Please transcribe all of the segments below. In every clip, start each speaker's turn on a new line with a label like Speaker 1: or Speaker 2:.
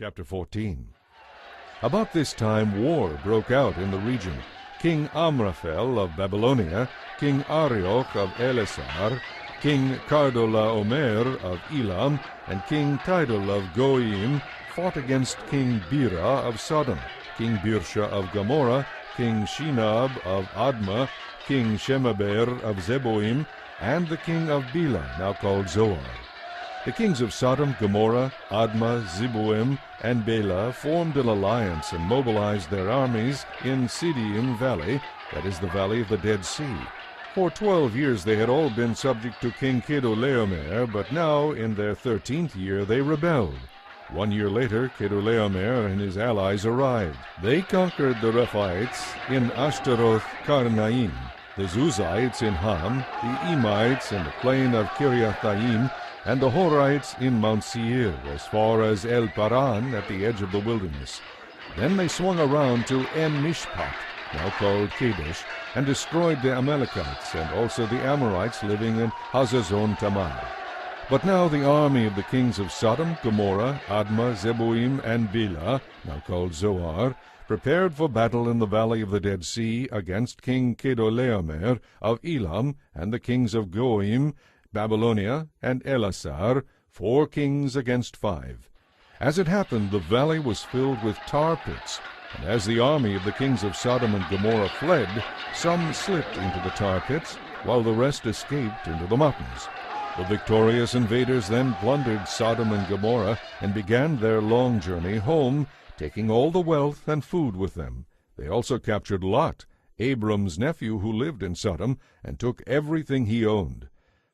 Speaker 1: Chapter 14. About this time war broke out in the region. King Amraphel of Babylonia, King Arioch of Elasar, King Chardolaomer of Elam, and King Tidal of Goyim fought against King Bera of Sodom, King Birsha of Gomorrah, King Shinab of Admah, King Shemaber of Zeboim, and the king of Bela, now called Zoar. The kings of Sodom, Gomorrah, Admah, Zeboim, and Bela formed an alliance and mobilized their armies in Siddim Valley, that is the valley of the Dead Sea. For 12 years they had all been subject to King Chedorlaomer, but now in their 13th year they rebelled. 1 year later, Chedorlaomer and his allies arrived. They conquered the Rephaites in Ashtaroth Karnaim, the Zuzites in Ham, the Emites in the plain of Kiriathaim, and the Horites in Mount Seir, as far as El Paran at the edge of the wilderness. Then they swung around to En-Mishpat, now called Kadesh, and destroyed the Amalekites and also the Amorites living in Hazazon Tamar. But now the army of the kings of Sodom, Gomorrah, Admah, Zeboim, and Bela, now called Zoar, prepared for battle in the valley of the Dead Sea against King Chedorlaomer of Elam and the kings of Goyim, Babylonia, and Elasar, 4 kings against 5. As it happened, the valley was filled with tar pits, and as the army of the kings of Sodom and Gomorrah fled, some slipped into the tar pits, while the rest escaped into the mountains. The victorious invaders then plundered Sodom and Gomorrah and began their long journey home, taking all the wealth and food with them. They also captured Lot, Abram's nephew who lived in Sodom, and took everything he owned.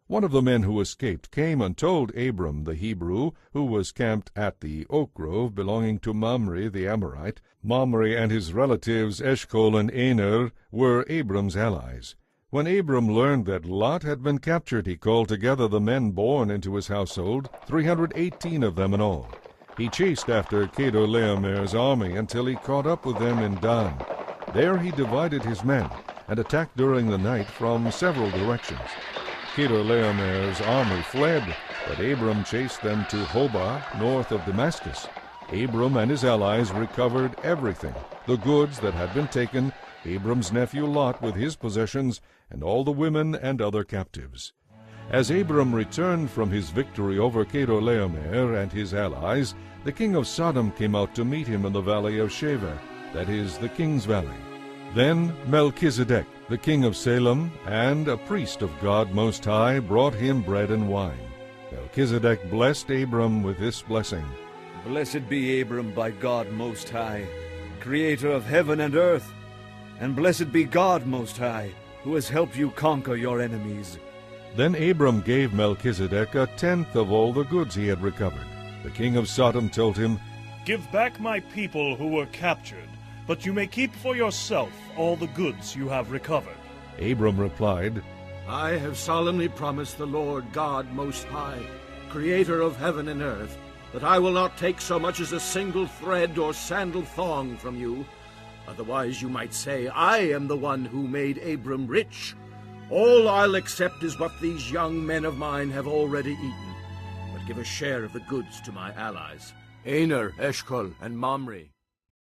Speaker 1: One of the men who escaped came and told Abram the Hebrew, who was camped at the oak grove belonging to Mamre the Amorite. Mamre and his relatives Eshcol and Aner were Abram's allies. When Abram learned that Lot had been captured, he called together the men born into his household, 318 of them in all. He chased after Chedorlaomer's army until he caught up with them in Dan. There he divided his men and attacked during the night from several directions. Chedorlaomer's army fled, but Abram chased them to Hobah, north of Damascus. Abram and his allies recovered everything, the goods that had been taken, Abram's nephew Lot with his possessions, and all the women and other captives. As Abram returned from his victory over Chedorlaomer and his allies, the king of Sodom came out to meet him in the valley of Shaveh, that is, the king's valley. Then Melchizedek, the king of Salem, and a priest of God Most High, brought him bread and wine. Melchizedek blessed Abram with this blessing.
Speaker 2: Blessed be Abram by God Most High, creator of heaven and earth, and blessed be God Most High, who has helped you conquer your enemies.
Speaker 1: Then Abram gave Melchizedek 1/10 of all the goods he had recovered. The king of Sodom told him,
Speaker 3: "Give back my people who were captured, but you may keep for yourself all the goods you have recovered."
Speaker 1: Abram replied,
Speaker 4: I have solemnly promised the Lord God Most High, creator of heaven and earth, that I will not take so much as a single thread or sandal thong from you. Otherwise you might say, I am the one who made Abram rich. All I'll accept is what these young men of mine have already eaten, but give a share of the goods to my allies, Aner, Eshcol, and Mamre.